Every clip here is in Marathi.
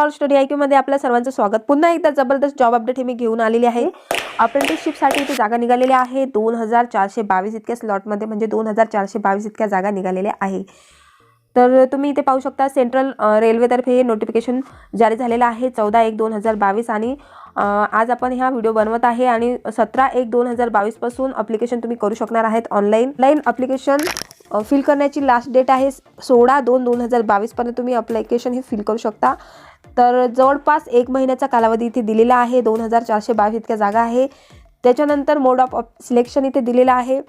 ऑल स्टडी IQ मध्ये आपल्या सर्वांचं स्वागत। पुन्हा एकदा जबरदस्त जॉब अपडेट हे मी घेऊन आलेली आहे। अप्रेंटिसशिप साठी इथे जागा निघालेल्या आहे 2422 इतक्या स्लॉट मध्ये, म्हणजे 2422 इतक्या जागा निघालेल्या आहे। तर तुम्ही इथे पाहू शकता सेंट्रल रेल्वे तर्फे हे नोटिफिकेशन जारी झालेलं आहे 14/1/2022 आणि आज आपण हा व्हिडिओ बनवत आहे आणि 17/1/2022 पासून ॲप्लिकेशन तुम्ही करू शकणार आहात ऑनलाइन ॲप्लिकेशन फिल करण्याची लास्ट डेट आहे 16/2/2022 पर्यंत तुम्ही ॲप्लिकेशन हे फिल करू शकता। तर जवळपास 1 महिन्याचा कालावधी इथे दिलेला आहे। 2422 इतक्या जागा आहे। त्याच्यानंतर मोड ऑफ सिलेक्शन इथे दिलेला आहे।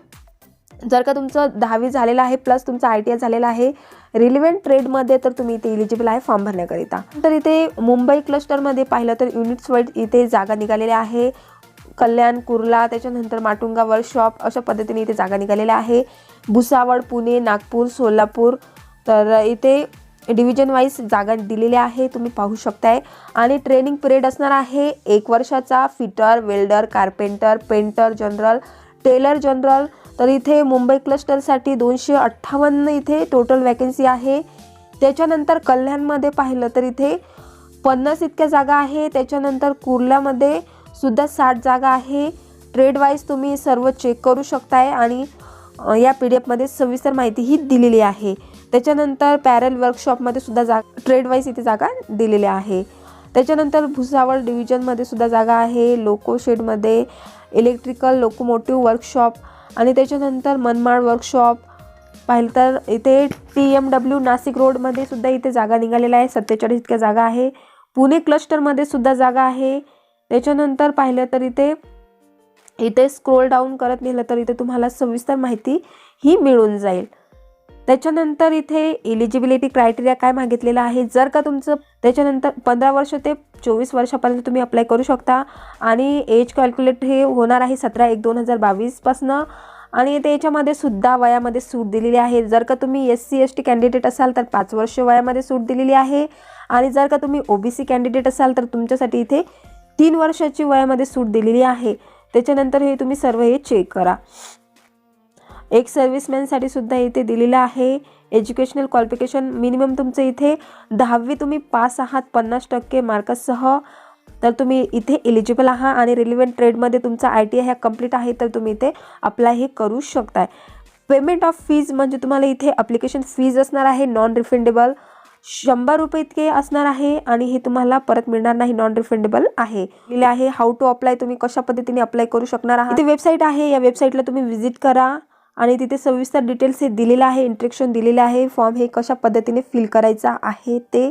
जर का तुमचं 10वी झालेलं आहे प्लस तुमचा ITI झालेला आहे रिलेव्हंट ट्रेडमध्ये तर तुम्ही इथे एलिजिबल आहे फॉर्म भरण्याकरिता। तर इथे मुंबई क्लस्टरमध्ये पाहिलं तर युनिट्स वाईज इथे जागा निघालेल्या आहे। कल्याण, कुर्ला, त्याच्यानंतर माटुंगा, वर्कशॉप अशा पद्धतीने इथे जागा निघालेल्या आहे। भुसावळ, पुणे, नागपूर, सोलापूर, तर इथे डिव्हिजन वाईज जागा दिलेल्या आहे तुम्ही पाहू शकताय। आणि ट्रेनिंग पिरियड असणार आहे 1 वर्षाचा। Fitter, welder, carpenter, painter general, tailor general. तर इथे मुंबई क्लस्टरसाठी 258 इथे टोटल वॅकन्सी आहे। त्याच्यानंतर कल्याणमध्ये पाहिलं तर इथे 50 इतक्या जागा आहे। त्याच्यानंतर कुर्ल्यामध्ये सुद्धा 60 जागा आहे। ट्रेड वाईज तुम्ही सर्व चेक करू शकताय आणि या PDF मध्ये सविस्तर माहिती ही दिलेली आहे। त्याच्यानंतर पॅरल वर्कशॉपमध्ये सुद्धा ट्रेड वाईज इथे जागा दिलेली आहे। त्याच्यानंतर भुसावळ डिव्हिजनमध्ये सुद्धा जागा आहे। लोको शेडमध्ये इलेक्ट्रिकल लोकोमोटिव्ह वर्कशॉप आणि त्याच्यानंतर मनमाड वर्कशॉप पाहिलं तर इथे TMW नाशिक रोडमध्ये सुद्धा इथे जागा निघालेल्या आहे 47 इतक्या जागा आहे। पुणे क्लस्टरमध्ये सुद्धा जागा आहे। त्याच्यानंतर पाहिलं तर इथे स्क्रोल डाऊन करत नेलं तर इथे तुम्हाला सविस्तर माहिती ही मिळून जाईल। त्याच्यानंतर इथे एलिजिबिलिटी क्रायटेरिया काय मागितलेला आहे, जर का तुमचं त्याच्यानंतर 15 वर्ष ते 24 वर्षापर्यंत तुम्ही अप्लाय करू शकता आणि एज कॅल्क्युलेट हे होणार आहे 17/1/2022 पासून आणि त्याच्यामध्ये सुद्धा वयामध्ये सूट दिलेली आहे। जर का तुम्ही SC ST कॅन्डिडेट असाल तर 5 वर्ष वयामध्ये सूट दिलेली आहे आणि जर का तुम्ही OBC कॅन्डिडेट असाल तर तुमच्यासाठी इथे 3 वर्षाची वयामध्ये सूट दिलेली आहे। त्याच्यानंतर हे तुम्ही सर्व हे चेक करा। एक सर्व्हिसमॅनसाठी सुद्धा इथे दिलेलं आहे। एज्युकेशनल क्वालिफिकेशन मिनिमम तुमचं इथे 10वी तुम्ही पास आहात 50% मार्कासह तर तुम्ही इथे एलिजिबल आहात आणि रिलेव्हंट ट्रेडमध्ये तुमचा ITI हा कंप्लीट आहे तर तुम्ही इथे अप्लाय हे करू शकताय। पेमेंट ऑफ फीज म्हणजे तुम्हाला इथे ॲप्लिकेशन फीज असणार आहे नॉन रिफंडेबल 100 रुपये इतके असणार आहे आणि हे तुम्हाला परत मिळणार नाही, नॉन रिफंडेबल आहे। दिले आहे हाऊ टू अप्लाय, तुम्ही कशा पद्धतीने अप्लाय करू शकणार आहात। इथे वेबसाईट आहे, या वेबसाईटला तुम्ही व्हिजिट करा आणि तिथे सविस्तर डिटेल्स हे दिलेलं आहे, इंस्ट्रक्शन दिलेले आहे, फॉर्म हे कशा पद्धतीने फिल करायचा आहे ते।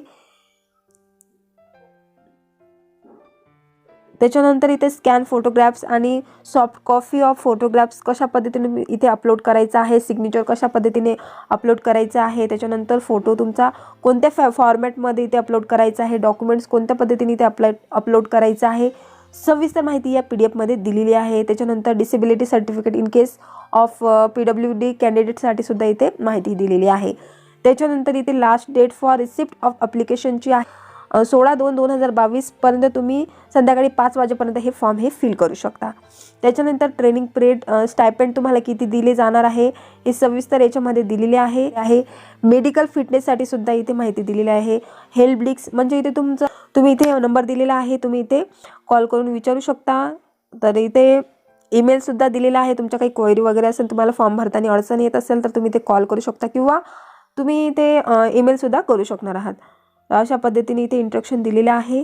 त्याच्यानंतर इथे स्कॅन फोटोग्राफ्स आणि सॉफ्ट कॉपी ऑफ फोटोग्राफ्स कशा पद्धतीने इथे अपलोड करायचा आहे, सिग्नेचर कशा पद्धतीने अपलोड करायचं आहे, त्याच्यानंतर फोटो तुमचा कोणत्या फॉर्मॅटमध्ये इथे अपलोड करायचा आहे, डॉक्युमेंट्स कोणत्या पद्धतीने इथे अपलोड करायचं आहे, सविस्तर माहिती या PDF मध्ये दिलेली आहे। त्याच्यानंतर disability certificate in case of PWD कॅन्डिडेटसाठी सुद्धा इथे माहिती दिलेली आहे। त्याच्यानंतर इथे last date for receipt of ॲप्लिकेशनची आहे 16/2/2022 पर्यंत तुम्ही संध्याकाळी 5 वाजेपर्यंत हे फॉर्म हे फिल करू शकता। त्याच्यानंतर ट्रेनिंग पिरियड स्टायपेंड तुम्हाला किती दिले जाणार आहे हे सविस्तर याच्यामध्ये दिलेले आहे। मेडिकल फिटनेससाठी सुद्धा इथे माहिती दिलेली आहे। हेल्प डेस्क म्हणजे इथे तुम्ही इथे नंबर दिलेला आहे, तुम्ही इथे कॉल करून विचारू शकता। तर इथे ईमेल सुद्धा दिलेला आहे, तुमच्या काही क्वेरी वगैरे असेल, तुम्हाला फॉर्म भरताना अडचण येत असेल तर तुम्ही इथे कॉल करू शकता किंवा तुम्ही इथे ईमेल सुद्धा करू शकणार आहात। अशा पद्धतीने इथे इंस्ट्रक्शन दिलेले आहे।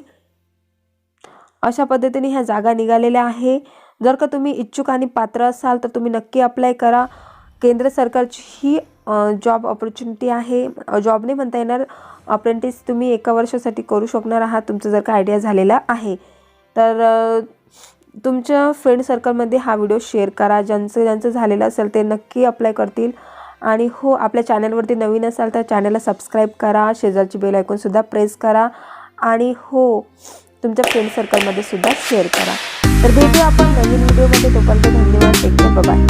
अशा पद्धतीने ह्या जागा निघालेल्या आहे। जर का तुम्ही इच्छुक आणि पात्र असाल तर तुम्ही नक्की अप्लाय करा। केंद्र सरकारची ही जॉब ऑपॉर्च्युनिटी आहे, जॉब नाही म्हणता येणार, अप्रेंटिस तुम्ही 1 वर्षासाठी करू शकणार आहात तुमचं जर का आयडिया झालेला आहे तर। तुमच्या फ्रेंड सर्कलमध्ये हा व्हिडिओ शेअर करा, ज्यांचं झालेलं असेल ते नक्की अप्लाय करतील। आणि हो, आपल्या चॅनलवरती नवीन असाल तर चॅनलला सबस्क्राईब करा, शेजारची बेल आयकॉन सुद्धा प्रेस करा आणि हो तुमच्या फ्रेंड सर्कलमध्ये सुद्धा शेअर करा। तर भेटूया आपण नवीन व्हिडिओमध्ये, तोपर्यंत धन्यवाद, टेक केअर, बाय बाय।